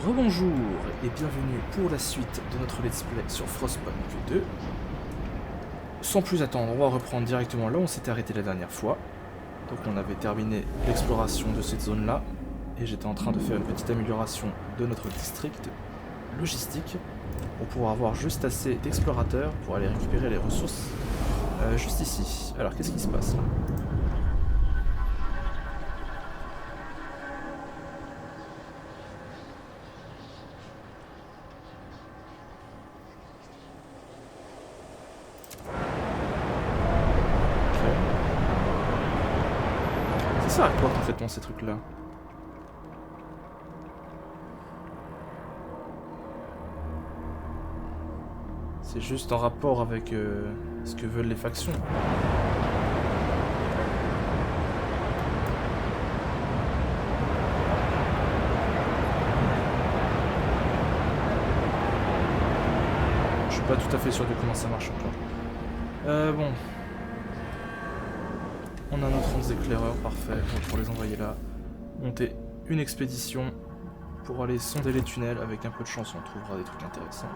Rebonjour et bienvenue pour la suite de notre let's play sur Frostpunk 2. Sans plus attendre, on va reprendre directement là où on s'était arrêté la dernière fois. Donc on avait terminé l'exploration de cette zone là et j'étais en train de faire une petite amélioration de notre district logistique pour pouvoir avoir juste assez d'explorateurs pour aller récupérer les ressources juste ici. Alors qu'est-ce qui se passe là ? Ça sert à quoi concrètement ces trucs là ? C'est juste en rapport avec ce que veulent les factions. Je suis pas tout à fait sûr de comment ça marche encore. Bon. On a notre 11 éclaireurs, parfait, pour les envoyer là. Monter une expédition pour aller sonder les tunnels. Avec un peu de chance, on trouvera des trucs intéressants.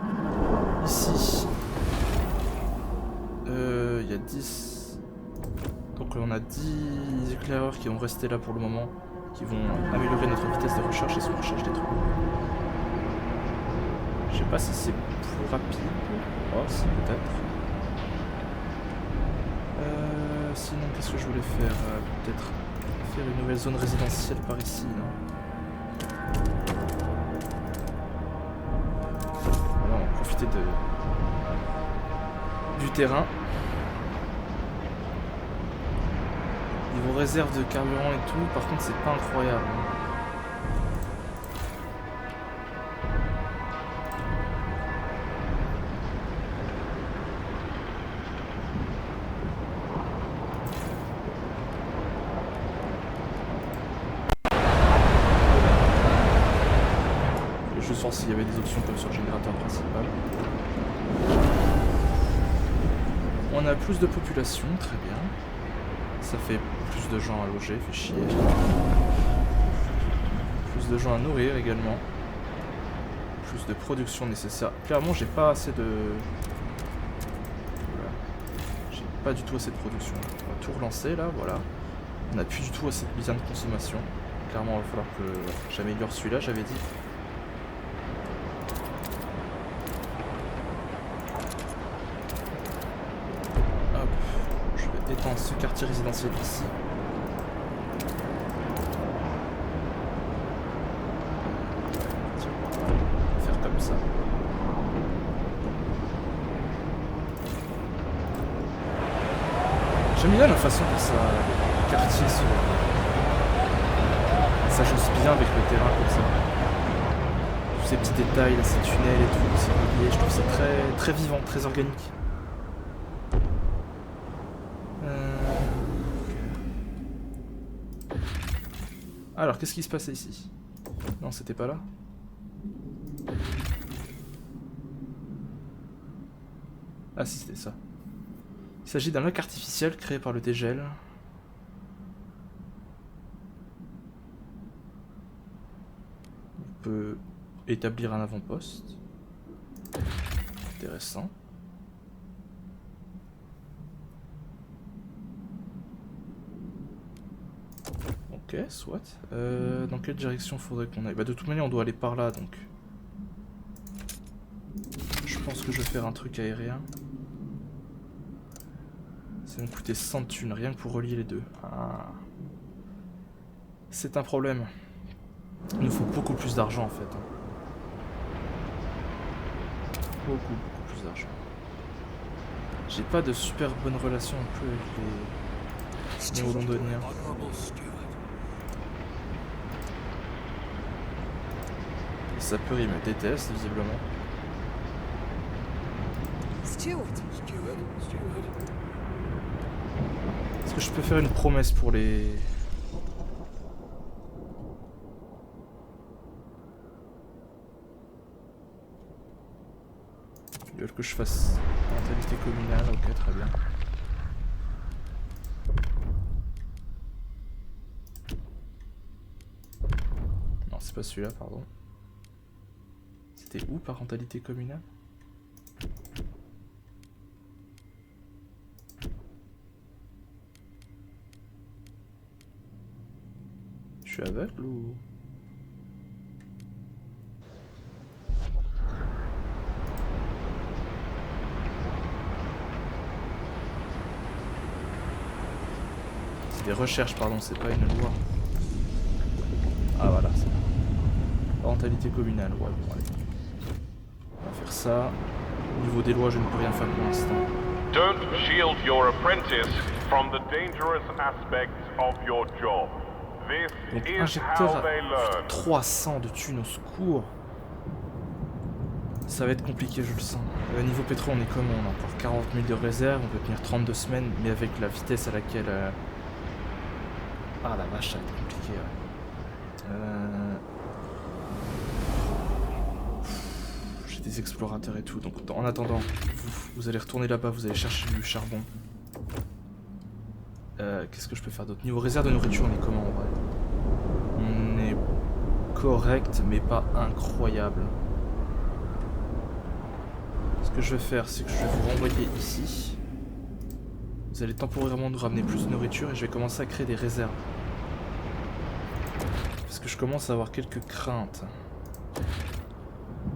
Ici, il y a 10. Donc on a 10 éclaireurs qui vont rester là pour le moment, qui vont améliorer notre vitesse de recherche et si on recherche des trucs. Je sais pas si c'est plus rapide. Oh, si, peut-être. Sinon, qu'est-ce que je voulais faire peut-être faire une nouvelle zone résidentielle par ici, non? Voilà, on va profiter du terrain. Niveau réserve de carburant et tout, par contre, c'est pas incroyable. Juste voir s'il y avait des options comme sur le générateur principal. On a plus de population, très bien. Ça fait plus de gens à loger, fait chier. Plus de gens à nourrir également. Plus de production nécessaire. Clairement, j'ai pas assez de... Voilà. J'ai pas du tout assez de production. On va tout relancer là, voilà. On n'a plus du tout assez de biens de consommation. Clairement, il va falloir que j'améliore celui-là, j'avais dit. Étendre ce quartier résidentiel ici. On va faire comme ça. J'aime bien la façon dont le quartier s'ajoute bien avec le terrain comme ça. Tous ces petits détails, là, ces tunnels et tout, c'est relié. Je trouve ça très, très vivant, très organique. Alors, qu'est-ce qui se passait ici? Non, c'était pas là. Ah si, c'était ça. Il s'agit d'un lac artificiel créé par le dégel. On peut établir un avant-poste. Intéressant. Ok, soit. Dans quelle direction faudrait qu'on aille? Bah de toute manière on doit aller par là donc. Je pense que je vais faire un truc aérien. Ça va me coûter 100 de thunes, rien que pour relier les deux. Ah. C'est un problème. Il nous faut beaucoup plus d'argent en fait. Beaucoup plus d'argent. J'ai pas de super bonne relation un peu avec les néo-londoniens. Ça peut, il me déteste visiblement. Est-ce que je peux faire une promesse pour les... Ils veulent que je fasse mentalité communale, ok très bien. Non c'est pas celui-là, pardon. C'était où, parentalité communale? Je suis aveugle ou... C'est des recherches, pardon, c'est pas une loi. Ah voilà, c'est parentalité communale, ouais, bon allez. On va faire ça. Au niveau des lois, je ne peux rien faire pour l'instant. Don't shield your apprentice from the dangerous aspects of your job. Donc This is injecteur how they à learn. 300 de thunes au secours. Ça va être compliqué, je le sens. Niveau pétrole, on est comment? On a encore 40 000 de réserve, on peut tenir 32 semaines, mais avec la vitesse à laquelle... Ah la vache, ça va être compliqué. Ouais. J'ai des explorateurs et tout, donc en attendant, vous allez retourner là-bas, vous allez chercher du charbon. Qu'est-ce que je peux faire d'autre? Niveau réserve de nourriture, on est comment en vrai? On est correct, mais pas incroyable. Ce que je vais faire, c'est que je vais vous renvoyer ici. Vous allez temporairement nous ramener plus de nourriture et je vais commencer à créer des réserves. Parce que je commence à avoir quelques craintes.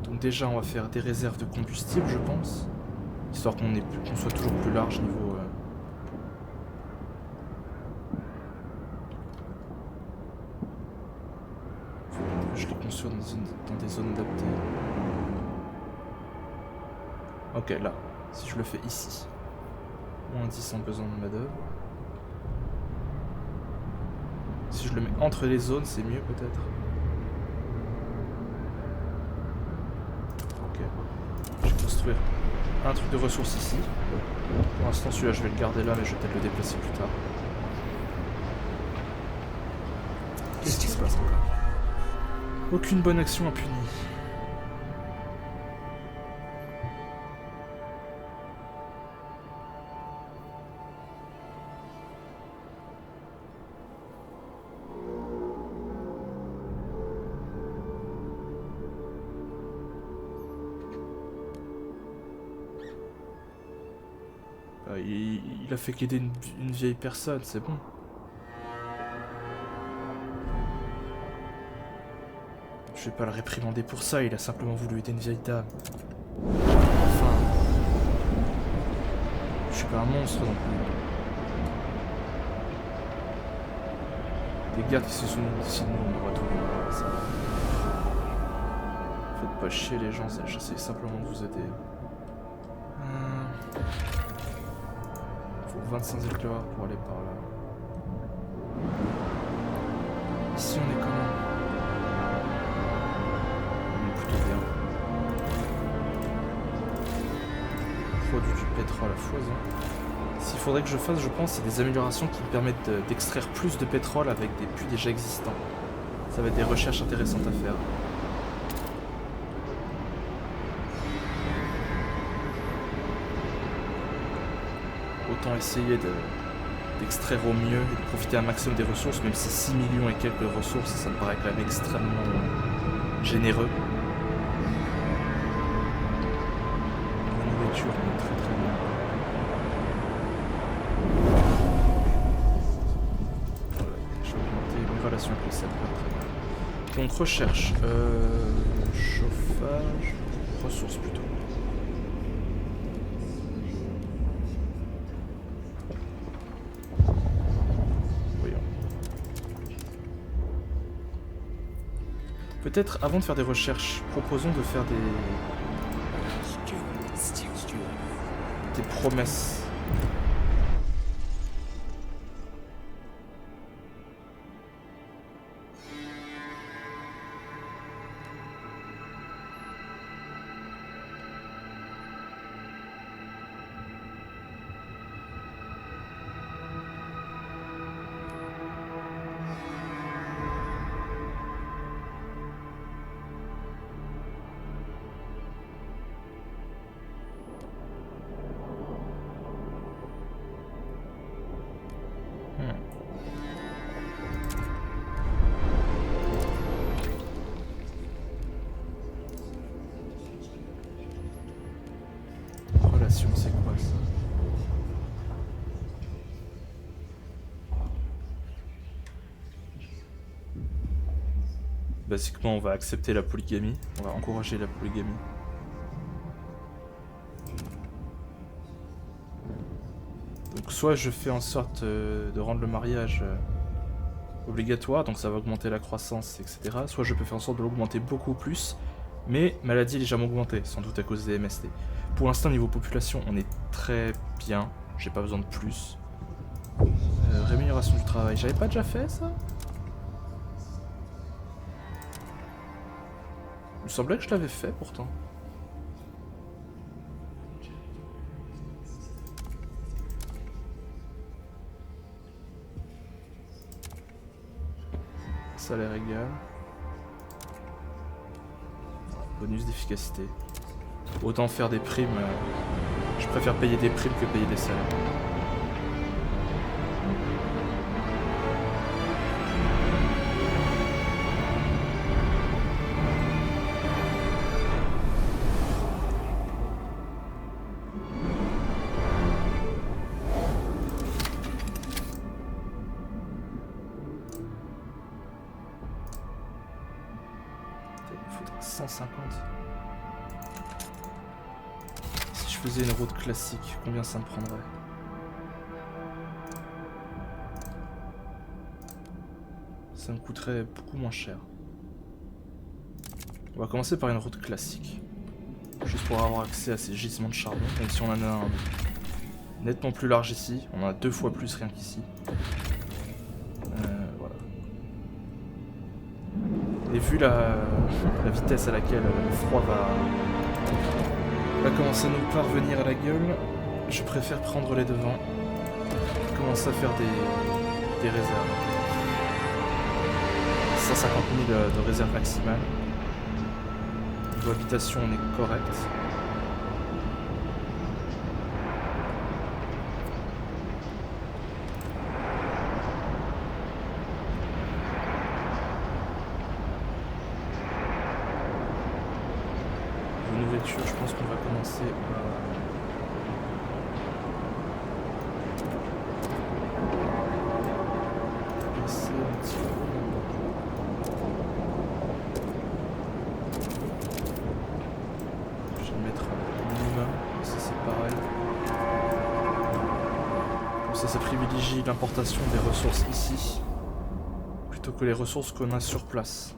Donc déjà, on va faire des réserves de combustible, je pense. Histoire qu'on soit toujours plus large niveau... Faut que je les construire dans des zones adaptées. Ok, là. Si je le fais ici. Moins 10 en besoin de main-d'œuvre. Si je le mets entre les zones, c'est mieux peut-être. Ok. Je vais construire un truc de ressources ici. Pour l'instant, celui-là, je vais le garder là, mais je vais peut-être le déplacer plus tard. Qu'est-ce qui se passe encore? Aucune bonne action impunie. Il a fait qu'aider une vieille personne, c'est bon. Je vais pas le réprimander pour ça, il a simplement voulu aider une vieille dame. Enfin... Je suis pas un monstre non plus. Des gardes qui se sont mis ici, nous, on aura tout vu. Ça va. Faites pas chier les gens, j'essaie simplement de vous aider. Faut 25 éclairs pour aller par là. Ici on est comment? On est plutôt bien. Produit du pétrole à foison. S'il faudrait que je fasse, je pense, c'est des améliorations qui me permettent d'extraire plus de pétrole avec des puits déjà existants. Ça va être des recherches intéressantes à faire. Autant essayer d'extraire au mieux et de profiter un maximum des ressources, même si 6 millions et quelques ressources, ça me paraît quand même extrêmement généreux. La nourriture est très très bien. Voilà, j'ai augmenté mes relations avec les sapeurs, très bien. Donc recherche, chauffage, ressources plutôt. Peut-être, avant de faire des recherches, proposons de faire des promesses. obligation, c'est quoi ça? Basiquement, on va accepter la polygamie, on va encourager la polygamie. Donc soit je fais en sorte de rendre le mariage obligatoire, donc ça va augmenter la croissance, etc. Soit je peux faire en sorte de l'augmenter beaucoup plus, mais maladie est légèrement augmentée, sans doute à cause des MST. Pour l'instant, niveau population, on est très bien, j'ai pas besoin de plus. Rémunération du travail, j'avais pas déjà fait ça? Il me semblait que je l'avais fait pourtant. Salaire égal. Bonus d'efficacité. Autant faire des primes. Je préfère payer des primes que payer des salaires. Il faudra 150. Si je faisais une route classique, combien ça me prendrait? Ça me coûterait beaucoup moins cher. On va commencer par une route classique. Juste pour avoir accès à ces gisements de charbon, même si on en a un nettement plus large ici. On en a 2 fois plus rien qu'ici. Voilà. Et vu la vitesse à laquelle le froid va commencer à nous parvenir à la gueule, je préfère prendre les devants. Commencer à faire des réserves. 150 000 de réserve maximale. Niveau habitation, on est correct. Niveau nourriture, je pense qu'on va commencer à baisser un petit peu. Je vais mettre un minimum, ça c'est pareil. Comme ça privilégie l'importation des ressources ici, plutôt que les ressources qu'on a sur place.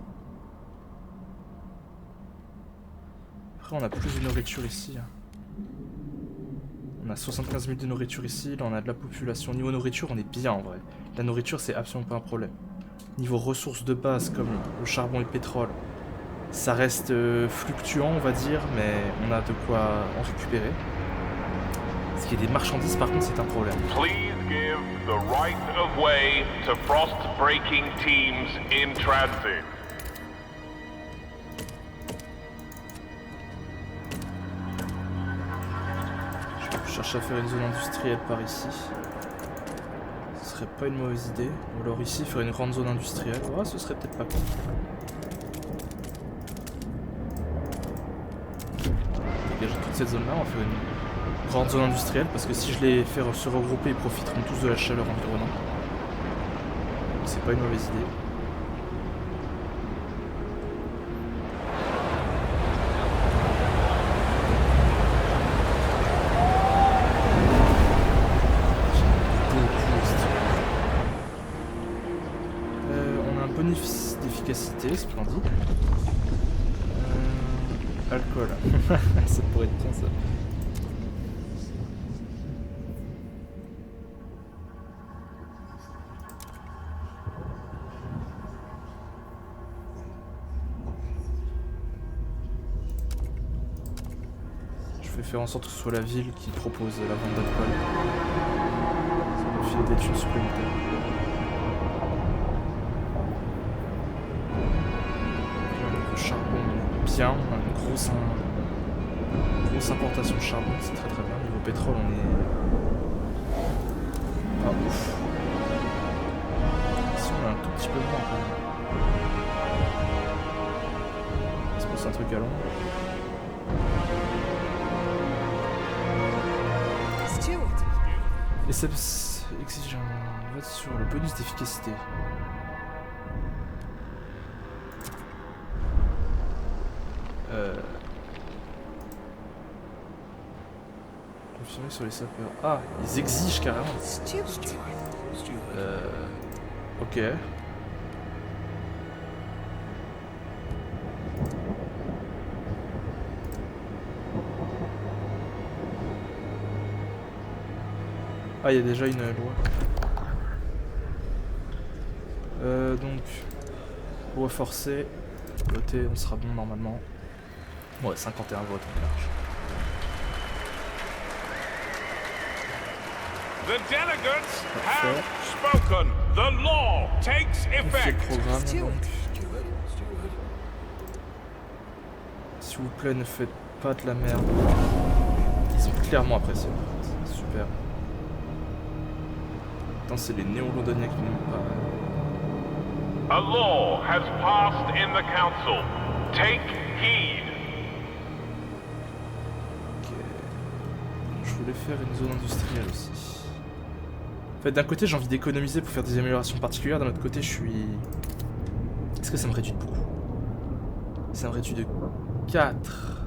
Après on a plus de nourriture ici. On a 75 000 de nourriture ici, là on a de la population. Niveau nourriture on est bien en vrai. La nourriture c'est absolument pas un problème. Niveau ressources de base comme le charbon et le pétrole, ça reste fluctuant on va dire, mais on a de quoi en récupérer. Ce qui est des marchandises par contre c'est un problème. Please give the right of way to frost breaking teams in transit. Je cherche à faire une zone industrielle par ici. Ce serait pas une mauvaise idée. Ou alors ici faire une grande zone industrielle. Ouais, ce serait peut-être pas con. Dégager toute cette zone là, on va faire une grande zone industrielle parce que si je les fais se regrouper, ils profiteront tous de la chaleur environnante. Donc c'est pas une mauvaise idée. Bonus d'efficacité, splendide. Alcool. Ça pourrait être bien ça. Je vais faire en sorte que ce soit la ville qui propose la vente d'alcool. Ça va me filer des thunes supplémentaires. Bien, on a une grosse importation de charbon, c'est très très bien. Niveau pétrole, on est pas ouf. Ici, on a un tout petit peu moins quand même. Est-ce que c'est un truc à long? Et ça exige un vote sur le bonus d'efficacité. Confirmer sur les sapeurs. Ah, ils exigent carrément. Ok. Ah, il y a déjà une loi. Donc, loi forcée. Voter, on sera bon normalement. Ouais, 51 votes, on est large. The delegates have spoken. The law takes On fait le effect. programme donc. S'il vous plaît, ne faites pas de la merde. Ils ont clairement apprécié. Super. Putain, c'est les néo-londoniens qui n'aiment pas. A law has passed in the council. Take heed. Ok. Je voulais faire une zone industrielle aussi. En fait, d'un côté, j'ai envie d'économiser pour faire des améliorations particulières. D'un autre côté, je suis... Est-ce que ça me réduit de beaucoup? Ça me réduit de 4.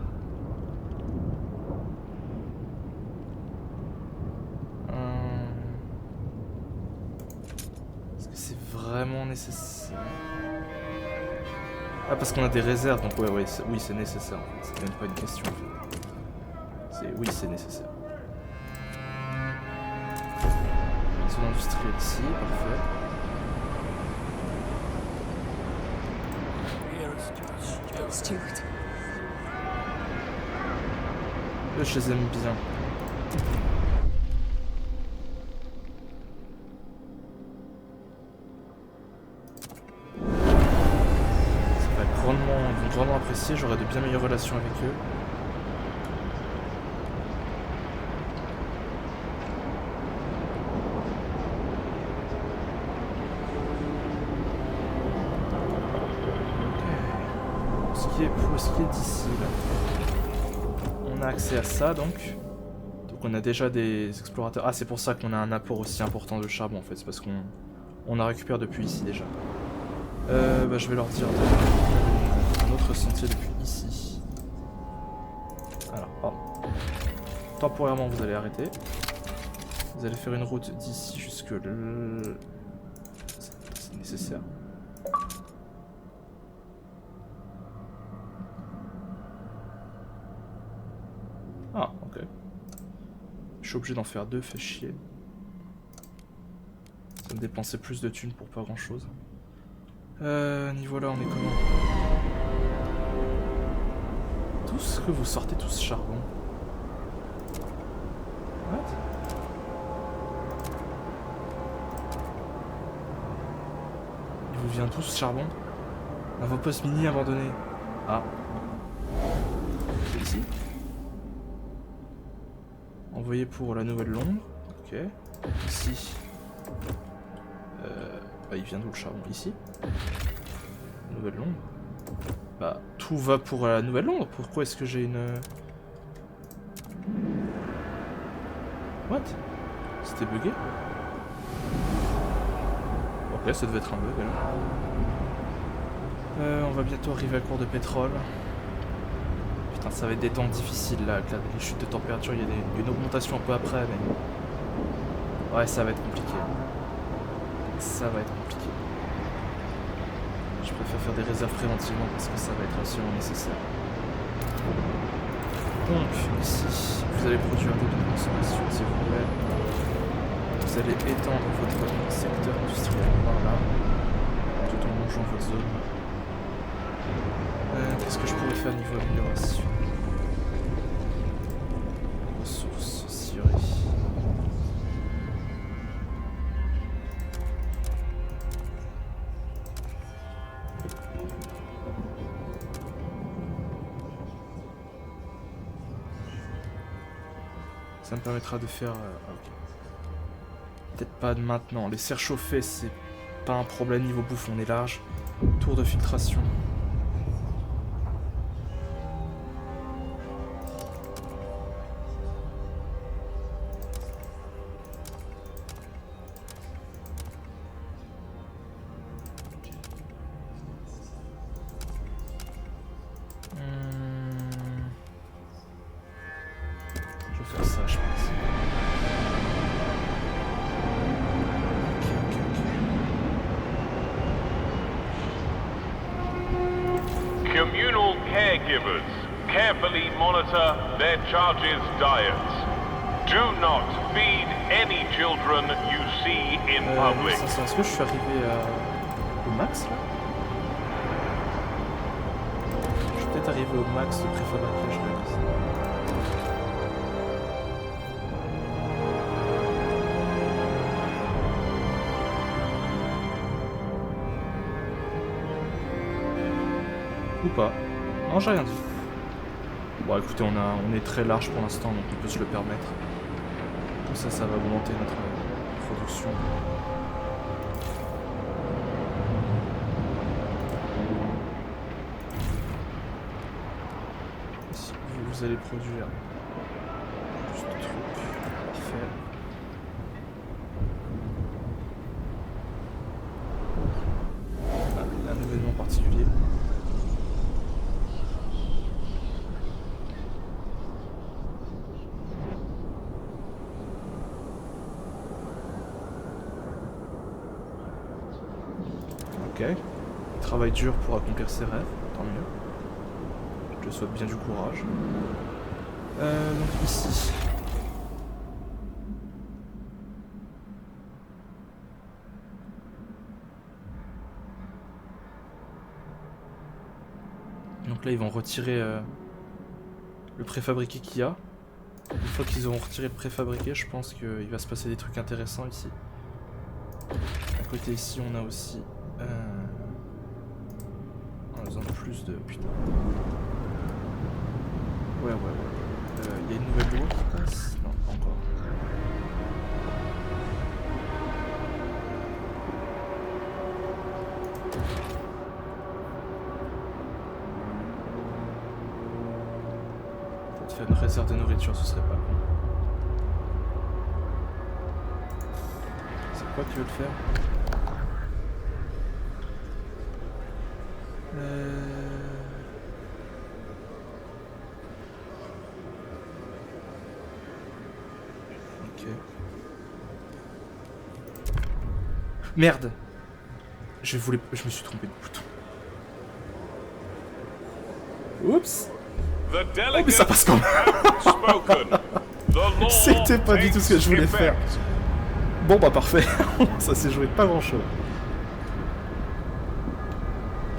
Est-ce que c'est vraiment nécessaire? Ah, parce qu'on a des réserves, donc ouais, oui, c'est nécessaire. En fait. C'est même pas une question. En fait. Oui, c'est nécessaire. Zone industrielle ici, parfait. Stuart. Eux, je les aime bien. Ça va être grandement, ils vont grandement apprécier, j'aurai de bien meilleures relations avec eux. Pour ce qui est d'ici là, on a accès à ça donc on a déjà des explorateurs. Ah, c'est pour ça qu'on a un apport aussi important de charbon en fait, c'est parce qu'on en récupère depuis ici déjà. Bah, je vais leur dire un autre sentier depuis ici. Alors, pardon. Temporairement vous allez arrêter. Vous allez faire une route d'ici jusque le... C'est nécessaire. Ah, ok. Je suis obligé d'en faire 2, fait chier. Ça me dépensait plus de thunes pour pas grand chose. Niveau là, on est comment? Tout ce que vous sortez, tout ce charbon. What? Il vous vient tout ce charbon? Un avant-poste mini abandonné. Ah. C'est ici? Envoyé pour la Nouvelle-Londres. Ok. Ici. Bah, il vient d'où le charbon? Ici. Nouvelle-Londres. Bah, tout va pour la Nouvelle-Londres. Pourquoi est-ce que j'ai une... What? C'était bugué? Ok, ça devait être un bug alors. On va bientôt arriver à court de pétrole. Putain, ça va être des temps difficiles là, avec les chutes de température, il y a une augmentation un peu après, mais... Ouais, ça va être compliqué. Ça va être compliqué. Je préfère faire des réserves préventivement parce que ça va être absolument nécessaire. Donc, ici, vous allez produire des de consommation s'il vous plaît. Vous allez étendre votre secteur industriel par là, tout en longeant votre zone. Qu'est-ce que je pourrais faire niveau amélioration? Ressources, scierie. Ça me permettra de faire... ok. Peut-être pas de maintenant. Les serres chauffées, c'est pas un problème niveau bouffe, on est large. Tour de filtration. caregivers. Carefully monitor their charges' diets. Do not feed any children you see in public. Est-ce que je suis arrivé au max là? Je suis peut-être arrivé au max de préfabriquage, je réalise. Ou pas. Non, j'ai rien dit. Bon, écoutez, on est très large pour l'instant, donc on peut se le permettre. Comme ça va augmenter notre production. Si vous allez produire plus de trucs, parfait. Ah, un événement particulier. Ok. Il travaille dur pour accomplir ses rêves, tant mieux. Je te souhaite bien du courage. Donc ici. Donc là ils vont retirer le préfabriqué qu'il y a. Une fois qu'ils auront retiré le préfabriqué, je pense qu'il va se passer des trucs intéressants ici. À côté ici on a aussi... On a besoin de plus de... Putain. Ouais. Il y a une nouvelle loi qui passe? Non, pas encore. Peut-être faire une réserve de nourriture, ce serait pas con. C'est quoi que tu veux le faire? Ok. Merde! Je me suis trompé de bouton. Oups! Oh mais ça passe quand même! C'était pas du tout ce que je voulais faire. Bon bah parfait, ça s'est joué pas grand chose.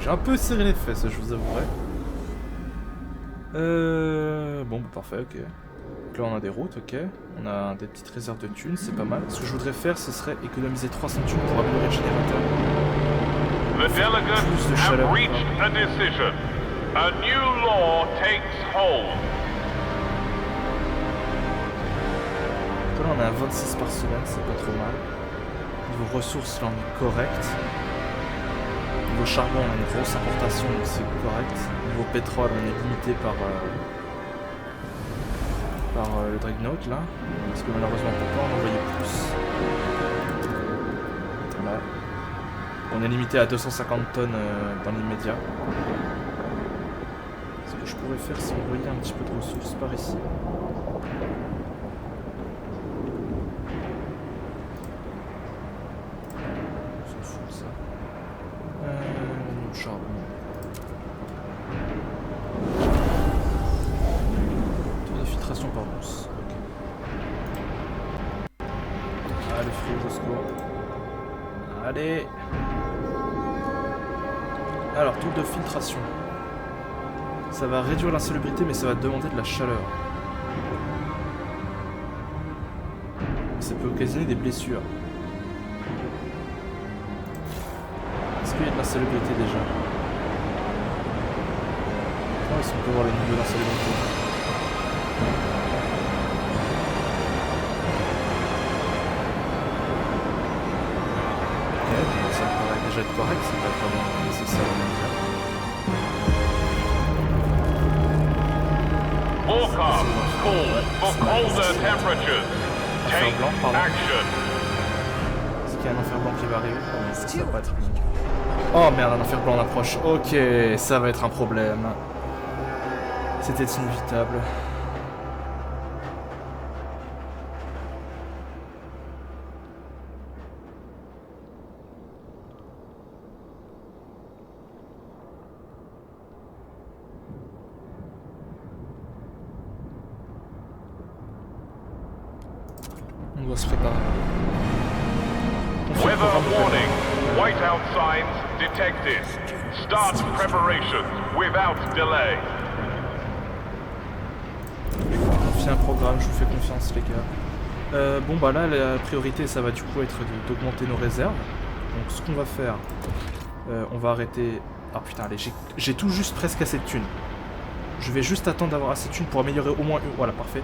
J'ai un peu serré les fesses, je vous avouerai. Bon bah parfait, ok. Donc là on a des routes, ok. On a des petites réserves de thunes, c'est pas mal. Ce que je voudrais faire, ce serait économiser 300 thunes pour améliorer le générateur. The delegates have reached a decision. A new law takes hold. Là on a un 26 par semaine, c'est pas trop mal. Niveau ressources, là on est correct. Niveau charbon, on a une grosse importation, donc c'est correct. Niveau pétrole, on est limité par le Dreadnought là. Parce que malheureusement on peut pas en envoyer plus. Voilà. On est limité à 250 tonnes dans l'immédiat. Ce que je pourrais faire, c'est envoyer un petit peu de ressources par ici. On s'en fout de ça. Le charbon. Tour de filtration par brousse. Ok. Ah, le frigo au secours. Allez. Alors, tour de filtration. Ça va réduire l'insalubrité, mais ça va demander de la chaleur. Ça peut occasionner des blessures. Est-ce qu'il y a de l'insalubrité déjà? Oh, est-ce qu'on peut voir le niveau d'insalubrité? Ok, bon, ça me paraît déjà être correct, c'est pas vraiment nécessaire. Forecast calls for colder temperatures. Take action. Est-ce qu'il y a un enfer blanc qui va arriver? Ça va pas être... Oh merde, un enfer blanc approche. Ok, ça va être un problème. C'était inévitable. On doit se préparer. On fait le Weather programme de warning. Whiteout signs detected. Start preparations without delay. On fait un programme, je vous fais confiance les gars. Bon bah là la priorité ça va du coup être d'augmenter nos réserves. Donc ce qu'on va faire, on va arrêter... Ah putain allez, j'ai tout juste presque assez de thunes. Je vais juste attendre d'avoir assez de thunes pour améliorer au moins... Voilà parfait.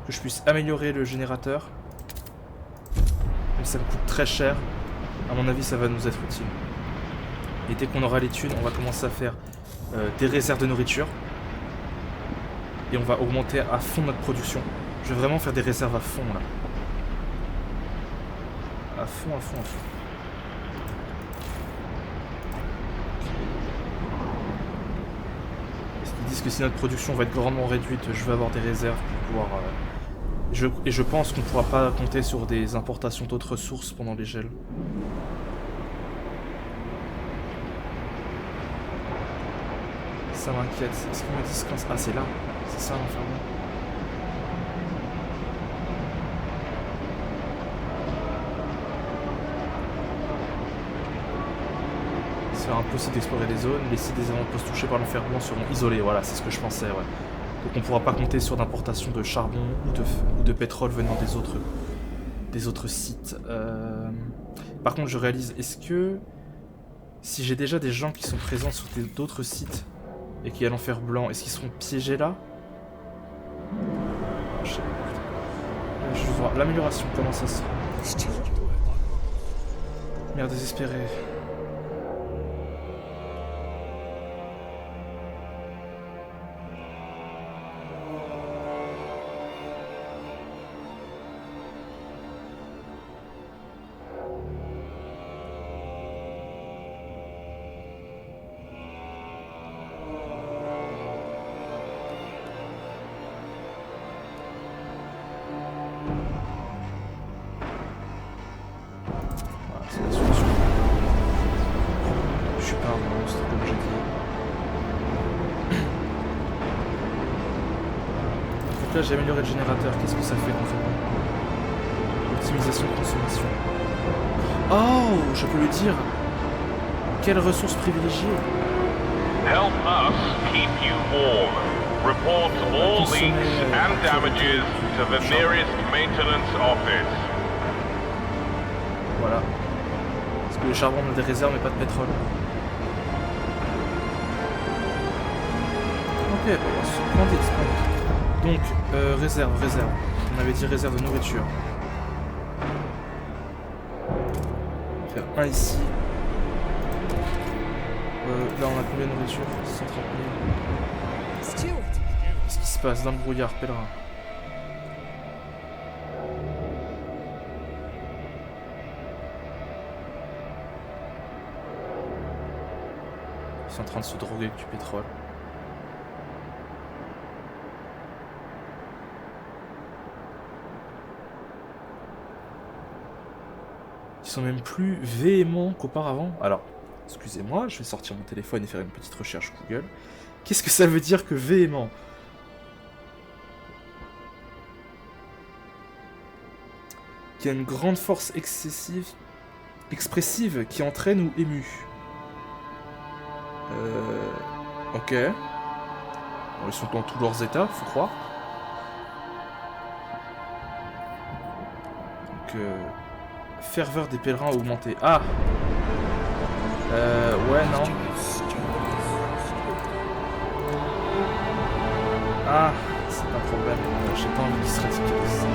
Que je puisse améliorer le générateur. Mais ça me coûte très cher. À mon avis ça va nous être utile. Et dès qu'on aura les thunes, on va commencer à faire des réserves de nourriture. Et on va augmenter à fond notre production. Je vais vraiment faire des réserves à fond là. À fond, à fond, à fond. Ils disent que si notre production va être grandement réduite, je vais avoir des réserves pour pouvoir... Et je pense qu'on ne pourra pas compter sur des importations d'autres sources pendant les gels. Ça m'inquiète. Est-ce qu'ils me disent quand... Ah c'est là. C'est ça l'enfermement. C'est impossible d'explorer les zones. Les sites des avant-postes touchés par l'enfermement seront isolés. Voilà, c'est ce que je pensais, ouais. Donc on pourra pas compter sur d'importation de charbon ou de pétrole venant des autres sites. Par contre, je réalise, est-ce que... Si j'ai déjà des gens qui sont présents sur d'autres sites et qui a l'enfer blanc, est-ce qu'ils seront piégés là? Je sais pas. Je vais voir l'amélioration, comment ça se... Merde désespérée. Là j'ai amélioré le générateur, qu'est-ce que ça fait concrètement? Optimisation de consommation. Oh, je peux lui dire. Quelle ressource privilégiée. Help us keep you warm. Report all leaks and damages to the nearest maintenance office. Voilà. Parce que le charbon on a des réserves mais pas de pétrole. Ok, splendide, splendide. Donc, réserve. On avait dit réserve de nourriture. On va faire un ici. Là, on a combien de nourriture? 130 000. Qu'est-ce qui se passe dans le brouillard, pèlerin? Ils sont en train de se droguer avec du pétrole. Ils sont même plus véhéments qu'auparavant. Alors, excusez-moi, je vais sortir mon téléphone et faire une petite recherche Google. Qu'est-ce que ça veut dire que véhément? Qui a une grande force expressive qui entraîne ou émue. Ok. Bon, ils sont dans tous leurs états, faut croire. Donc, ferveur des pèlerins a augmenté. Ah! Ouais, non. Ah, c'est un problème. J'ai pas envie qu'il se radicalise.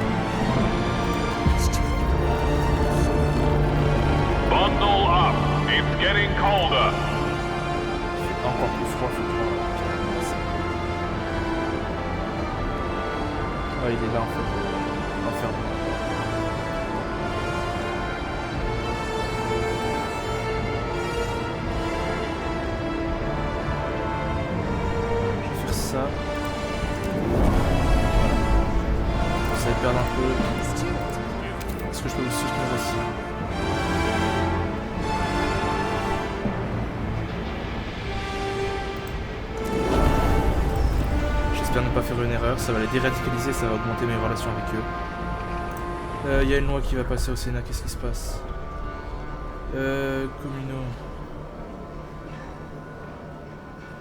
Bundle up. It's getting colder. Il fait encore plus froid, faut croire. Ah, il est là en fait. Enfermé. Ça. Vous allez perdre un peu. Est-ce que je peux vous soutenir aussi? J'espère ne pas faire une erreur. Ça va les déradicaliser, ça va augmenter mes relations avec eux. Il y a une loi qui va passer au Sénat, qu'est-ce qui se passe? Communaux.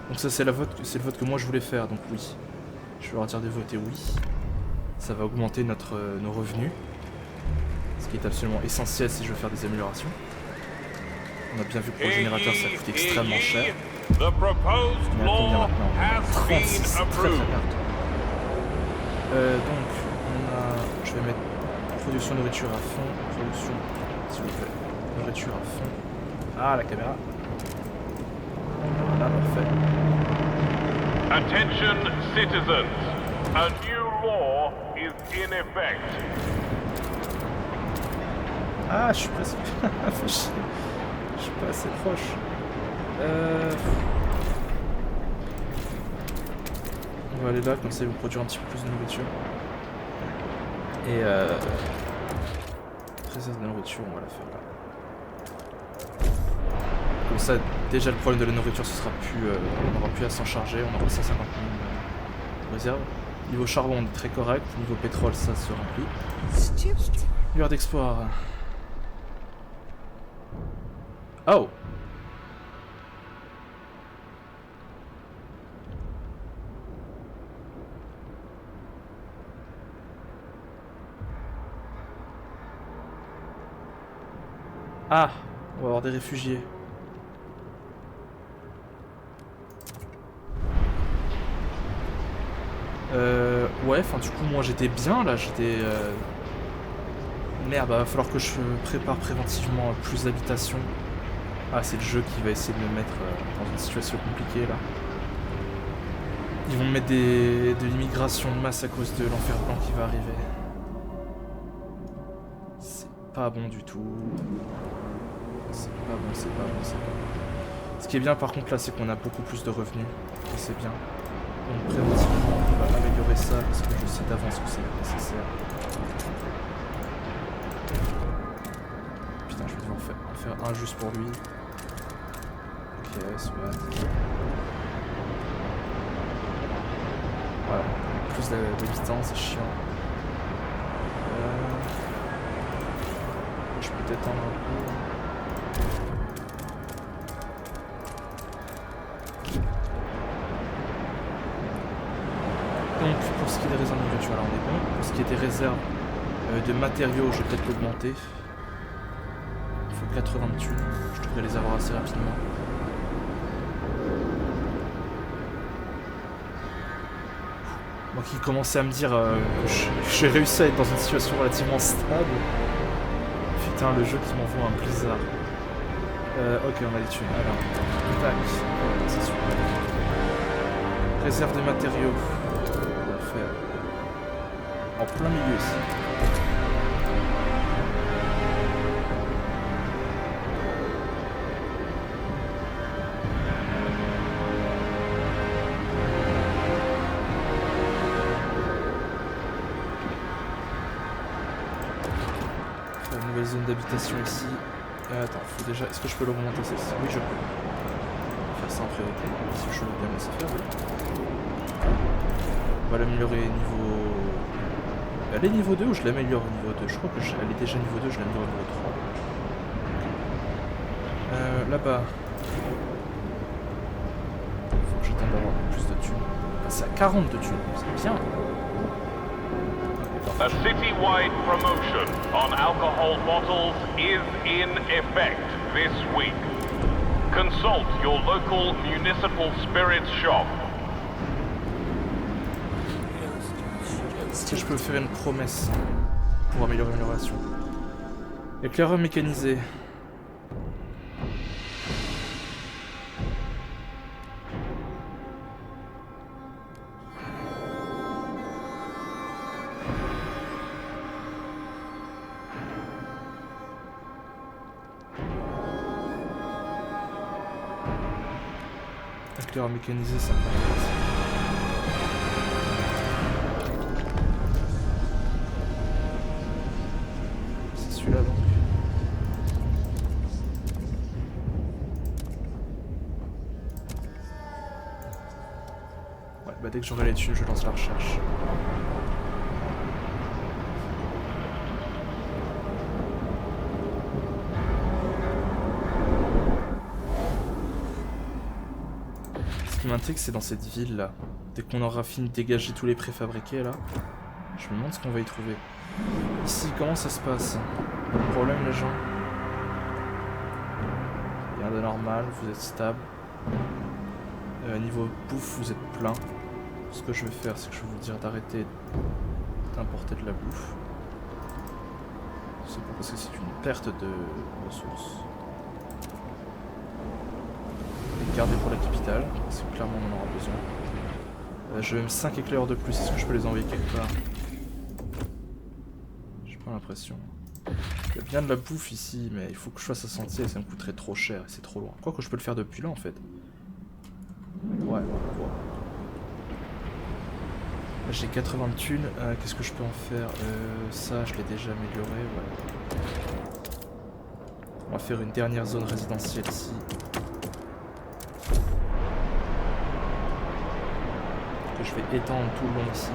Donc ça c'est le vote que moi je voulais faire, donc oui. Je vais leur dire de voter oui. Ça va augmenter nos revenus. Ce qui est absolument essentiel si je veux faire des améliorations. On a bien vu que pour le générateur ça coûte extrêmement cher. The proposed On est à combien law maintenant? has 36, been très approved. bien. Donc, je vais mettre production nourriture à fond. Production, s'il vous plaît. Nourriture à fond. Ah, la caméra. Voilà, parfait. Attention citizens, a new law is in effect. Ah, je suis presque... Fais chier. Je suis pas assez proche. On va aller là, comme ça ils vont produire un petit peu plus de nourriture. Et réserve de nourriture, on va la faire là. Comme ça, déjà le problème de la nourriture, ce sera plus, on n'aura plus à s'en charger, on aura 150 000 réserves. Niveau charbon, on est très correct. Niveau pétrole, ça se remplit. Stupid. Lueur d'exploit. Oh! Ah! On va avoir des réfugiés. Ouais, enfin du coup moi j'étais bien là, j'étais... Merde, va falloir que je prépare préventivement plus d'habitations. Ah, c'est le jeu qui va essayer de me mettre dans une situation compliquée là. Ils vont me mettre de l'immigration de masse à cause de l'enfer blanc qui va arriver. C'est pas bon du tout. C'est pas bon, c'est pas bon, c'est pas bon. Ce qui est bien par contre là, c'est qu'on a beaucoup plus de revenus. Et c'est bien. Donc préventivement, on va améliorer ça parce que je sais d'avance que c'est nécessaire. Putain, je vais devoir en faire un juste pour lui. Ok, soit. Voilà, plus d'habitants, c'est chiant. Je peux peut-être étendre un peu. Donc, pour ce qui est des réserves de nourriture, là on est bon. Pour ce qui est des réserves de matériaux, je vais peut-être l'augmenter. Il faut 80 de thunes, je devrais les avoir assez rapidement. Moi qui commençais à me dire que j'ai réussi à être dans une situation relativement stable. Putain, le jeu qui m'envoie un blizzard. Ok, on a les thunes. Alors, tac, ouais, c'est super. Réserve de matériaux. On va le faire. En plein milieu ici. Nouvelle zone d'habitation ici. Attends, faut déjà... Est-ce que je peux l'augmenter celle-ci? Oui, je peux. Faire ça en priorité, si je veux bien me laisser faire, oui. On va l'améliorer niveau... Elle est niveau 2 ou je l'améliore au niveau 2? Je crois qu'elle est déjà niveau 2, je l'améliore au niveau 3. Là-bas. Faut que j'attende d'avoir plus de thunes. Ah, c'est à 40 de thunes, c'est bien. A city-wide promotion on alcohol bottles is in effect this week. Consult your local municipal spirits shop. Est-ce que je peux faire une promesse pour améliorer mes relations? Éclaireur mécanisé. Éclaireur mécanisé, ça m'intéresse. C'est celui-là donc. Ouais, bah dès que j'aurai les thunes, je lance la recherche. que c'est dans cette ville là. Dès qu'on aura fini de dégager tous les préfabriqués là, je me demande ce qu'on va y trouver. Ici, comment ça se passe? Problème les gens? Rien de normal, vous êtes stable. Niveau bouffe, vous êtes plein. Ce que je vais faire, c'est que je vais vous dire d'arrêter d'importer de la bouffe. C'est parce que c'est une perte de ressources. Garder pour la capitale, parce que clairement on en aura besoin. Je vais même 5 éclairs de plus, est-ce que je peux les envoyer quelque part? J'ai pas l'impression. Il y a bien de la bouffe ici, mais il faut que je fasse un sentier et ça me coûterait trop cher et c'est trop loin. Quoique je peux le faire depuis là en fait. Ouais. J'ai 80 de thunes, qu'est-ce que je peux en faire? Ça je l'ai déjà amélioré, ouais. On va faire une dernière zone résidentielle ici. Que je vais étendre tout le long ici.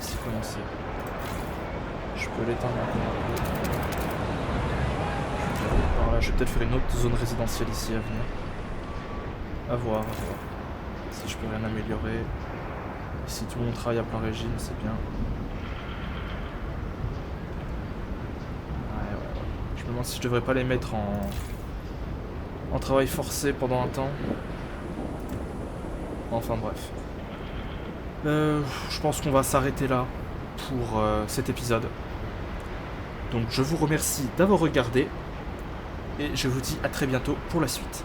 Ici commencer. Je peux l'étendre encore un peu. Par là, je vais peut-être faire une autre zone résidentielle ici à venir. À voir. Si je peux rien améliorer. Si tout le monde travaille à plein régime, c'est bien. Ouais. Je me demande si je devrais pas les mettre en travail forcé pendant un temps. Enfin bref. Je pense qu'on va s'arrêter là pour cet épisode. Donc je vous remercie d'avoir regardé. Et je vous dis à très bientôt pour la suite.